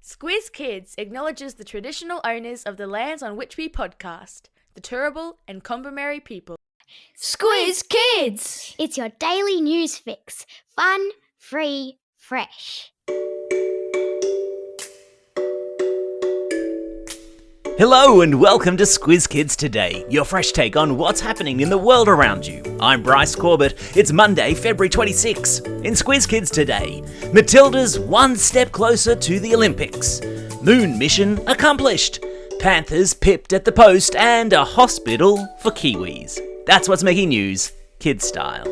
Squiz Kids acknowledges the traditional owners of the lands on which we podcast, the Turrbal and Kombumerri people. Squiz Kids! It's your daily news fix. Fun, free, fresh. Hello and welcome to Squiz Kids Today, your fresh take on what's happening in the world around you. I'm Bryce Corbett. It's Monday, February 26. In Squiz Kids Today, Matildas one step closer to the Olympics. Moon mission accomplished. Panthers pipped at the post and a hospital for Kiwis. That's what's making news, kid style.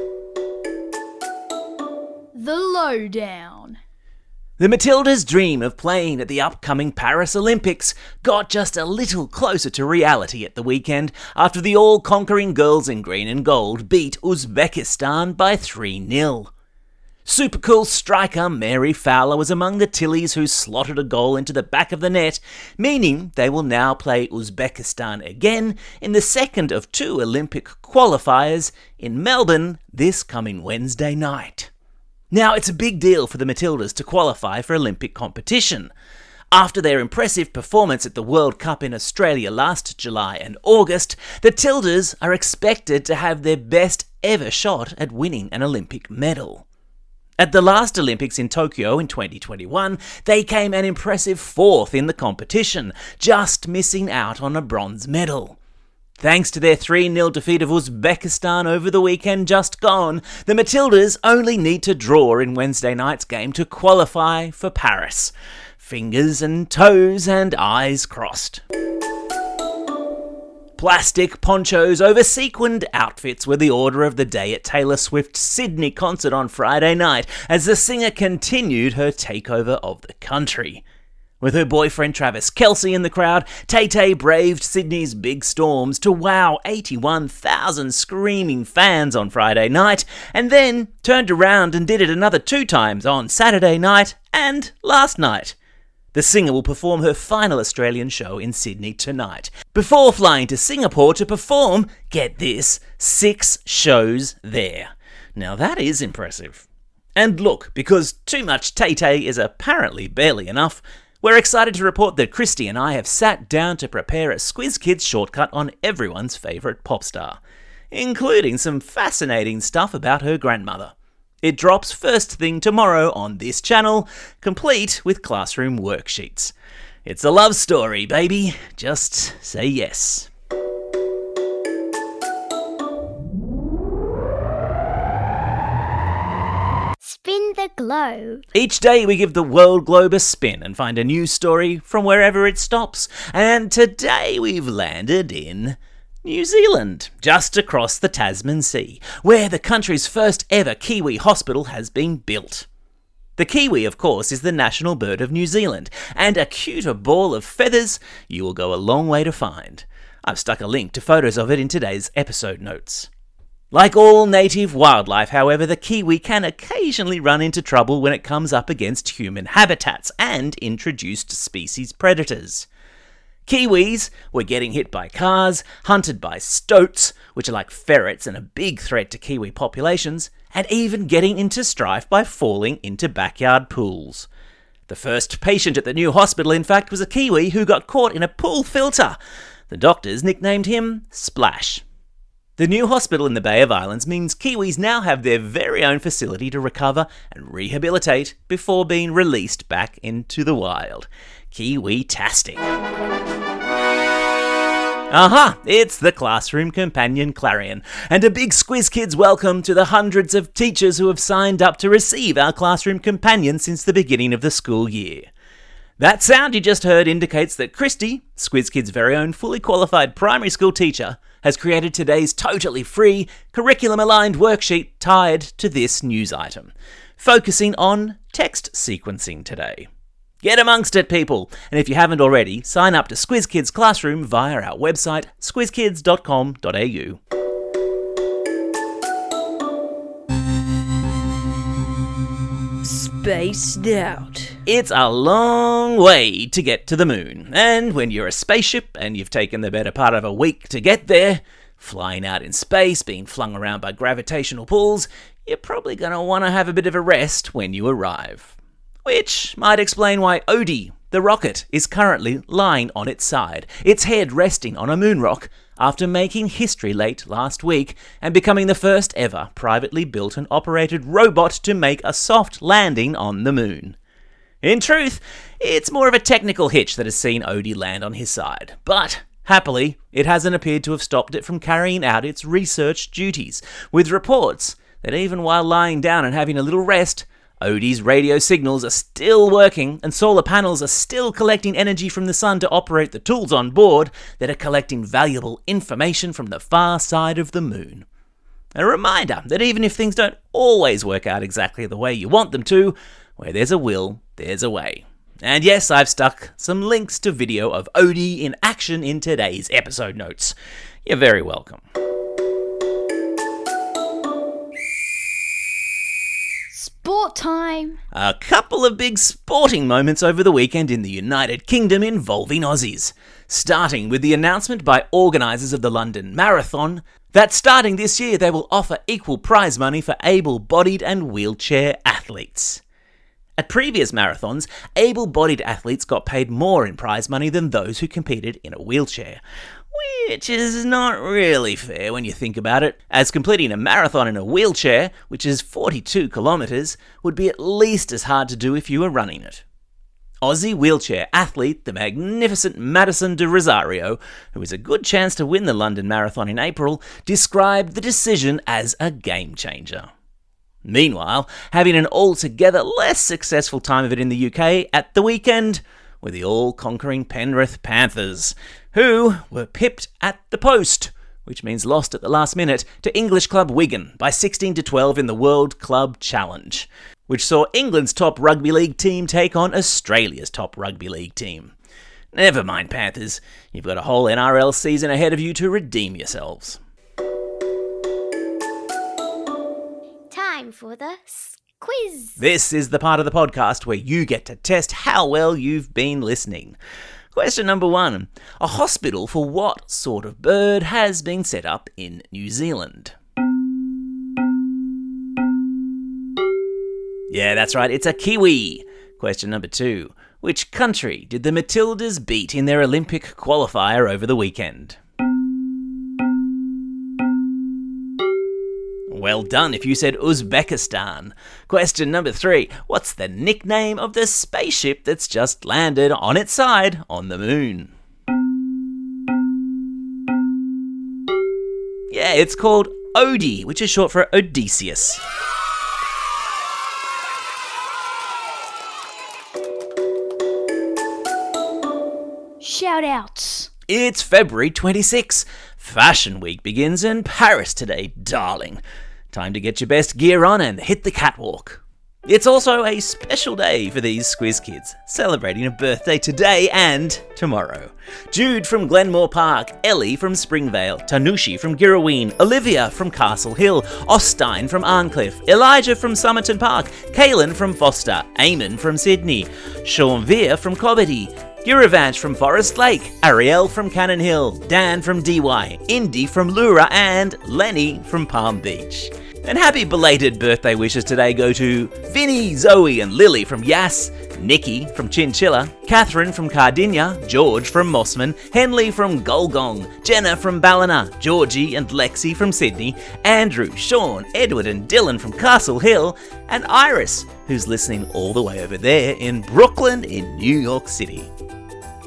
The Lowdown. The Matildas' dream of playing at the upcoming Paris Olympics got just a little closer to reality at the weekend after the all-conquering girls in green and gold beat Uzbekistan by 3-0. Super cool striker Mary Fowler was among the Tillies who slotted a goal into the back of the net, meaning they will now play Uzbekistan again in the second of two Olympic qualifiers in Melbourne this coming Wednesday night. Now, it's a big deal for the Matildas to qualify for Olympic competition. After their impressive performance at the World Cup in Australia last July and August, the Tildas are expected to have their best ever shot at winning an Olympic medal. At the last Olympics in Tokyo in 2021, they came an impressive fourth in the competition, just missing out on a bronze medal. Thanks to their 3-0 defeat of Uzbekistan over the weekend just gone, the Matildas only need to draw in Wednesday night's game to qualify for Paris. Fingers and toes and eyes crossed. Plastic ponchos over sequined outfits were the order of the day at Taylor Swift's Sydney concert on Friday night as the singer continued her takeover of the country. With her boyfriend Travis Kelce in the crowd, Tay-Tay braved Sydney's big storms to wow 81,000 screaming fans on Friday night, and then turned around and did it another 2 times on Saturday night and last night. The singer will perform her final Australian show in Sydney tonight, before flying to Singapore to perform, get this, 6 shows there. Now that is impressive. And look, because too much Tay-Tay is apparently barely enough, we're excited to report that Christy and I have sat down to prepare a Squiz Kids shortcut on everyone's favourite pop star, including some fascinating stuff about her grandmother. It drops first thing tomorrow on this channel, complete with classroom worksheets. It's a love story, baby. Just say yes. Spin the globe. Each day we give the world globe a spin and find a news story from wherever it stops. And today we've landed in New Zealand, just across the Tasman Sea, where the country's first ever Kiwi hospital has been built. The kiwi, of course, is the national bird of New Zealand, and a cuter ball of feathers you will go a long way to find. I've stuck a link to photos of it in today's episode notes. Like all native wildlife, however, the kiwi can occasionally run into trouble when it comes up against human habitats and introduced species predators. Kiwis were getting hit by cars, hunted by stoats, which are like ferrets and a big threat to kiwi populations, and even getting into strife by falling into backyard pools. The first patient at the new hospital, in fact, was a kiwi who got caught in a pool filter. The doctors nicknamed him Splash. The new hospital in the Bay of Islands means Kiwis now have their very own facility to recover and rehabilitate before being released back into the wild. Kiwi-tastic. Aha! It's the Classroom Companion Clarion, and a big Squiz Kids welcome to the hundreds of teachers who have signed up to receive our Classroom Companion since the beginning of the school year. That sound you just heard indicates that Christy, Squiz Kids' very own fully qualified primary school teacher, has created today's totally free, curriculum-aligned worksheet tied to this news item, focusing on text sequencing today. Get amongst it, people, and if you haven't already, sign up to Squiz Kids Classroom via our website, squizkids.com.au. Spaced out. It's a long way to get to the moon, and when you're a spaceship and you've taken the better part of a week to get there, flying out in space, being flung around by gravitational pulls, you're probably going to want to have a bit of a rest when you arrive. Which might explain why Odie, The rocket is currently lying on its side, its head resting on a moon rock, after making history late last week and becoming the first ever privately built and operated robot to make a soft landing on the moon. In truth, it's more of a technical hitch that has seen Odie land on his side, but happily, it hasn't appeared to have stopped it from carrying out its research duties, with reports that even while lying down and having a little rest, Odie's radio signals are still working and solar panels are still collecting energy from the sun to operate the tools on board that are collecting valuable information from the far side of the moon. A reminder that even if things don't always work out exactly the way you want them to, where there's a will, there's a way. And yes, I've stuck some links to video of Odie in action in today's episode notes. You're very welcome. Sport time. A couple of big sporting moments over the weekend in the United Kingdom involving Aussies. Starting with the announcement by organisers of the London Marathon that starting this year they will offer equal prize money for able-bodied and wheelchair athletes. At previous marathons, able-bodied athletes got paid more in prize money than those who competed in a wheelchair, which is not really fair when you think about it, as completing a marathon in a wheelchair, which is 42 kilometres, would be at least as hard to do if you were running it. Aussie wheelchair athlete, the magnificent Madison de Rosario, who has a good chance to win the London Marathon in April, described the decision as a game changer. Meanwhile, having an altogether less successful time of it in the UK at the weekend were the all-conquering Penrith Panthers, who were pipped at the post, which means lost at the last minute, to English club Wigan by 16-12 in the World Club Challenge, which saw England's top rugby league team take on Australia's top rugby league team. Never mind, Panthers, you've got a whole NRL season ahead of you to redeem yourselves. Time for the quiz. This is the part of the podcast where you get to test how well you've been listening. Question number 1. A hospital for what sort of bird has been set up in New Zealand? Yeah, that's right, it's a kiwi. Question number 2. Which country did the Matildas beat in their Olympic qualifier over the weekend? Well done if you said Uzbekistan. Question number 3. What's the nickname of the spaceship that's just landed on its side on the moon? Yeah, it's called Odie, which is short for Odysseus. Shout-outs. It's February 26. Fashion Week begins in Paris today, darling. Time to get your best gear on and hit the catwalk. It's also a special day for these Squiz kids, celebrating a birthday today and tomorrow. Jude from Glenmore Park, Ellie from Springvale, Tanushi from Girraween, Olivia from Castle Hill, Ostine from Arncliffe, Elijah from Somerton Park, Kaylin from Foster, Eamon from Sydney, Sean Veer from Cobbitty, Giravanch from Forest Lake, Ariel from Cannon Hill, Dan from DY, Indy from Lura, and Lenny from Palm Beach. And happy belated birthday wishes today go to Vinny, Zoe and Lily from Yass, Nikki from Chinchilla, Catherine from Cardinia, George from Mossman, Henley from Golgong, Jenna from Ballina, Georgie and Lexi from Sydney, Andrew, Sean, Edward and Dylan from Castle Hill, and Iris, who's listening all the way over there in Brooklyn in New York City.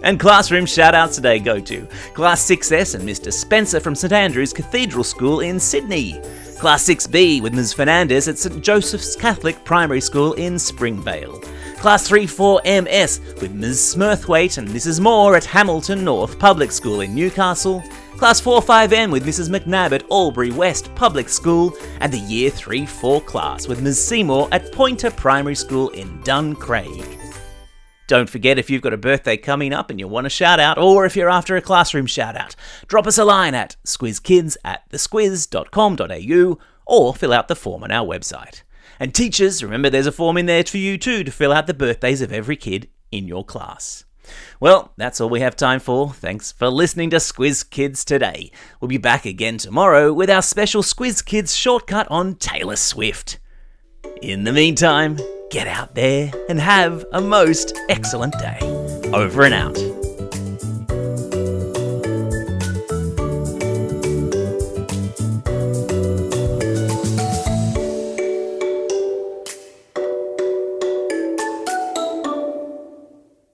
And classroom shout-outs today go to Class 6S and Mr. Spencer from St Andrew's Cathedral School in Sydney, Class 6B with Ms Fernandez at St Joseph's Catholic Primary School in Springvale, Class 3-4MS with Ms Smurthwaite and Mrs Moore at Hamilton North Public School in Newcastle, Class 4-5M with Mrs McNabb at Albury West Public School, and the Year 3-4 class with Ms Seymour at Pointer Primary School in Duncraig. Don't forget, if you've got a birthday coming up and you want a shout out, or if you're after a classroom shout out, drop us a line at squizkids@thesquiz.com.au or fill out the form on our website. And teachers, remember there's a form in there for you too to fill out the birthdays of every kid in your class. Well, that's all we have time for. Thanks for listening to Squiz Kids today. We'll be back again tomorrow with our special Squiz Kids shortcut on Taylor Swift. In the meantime, get out there and have a most excellent day. over and out.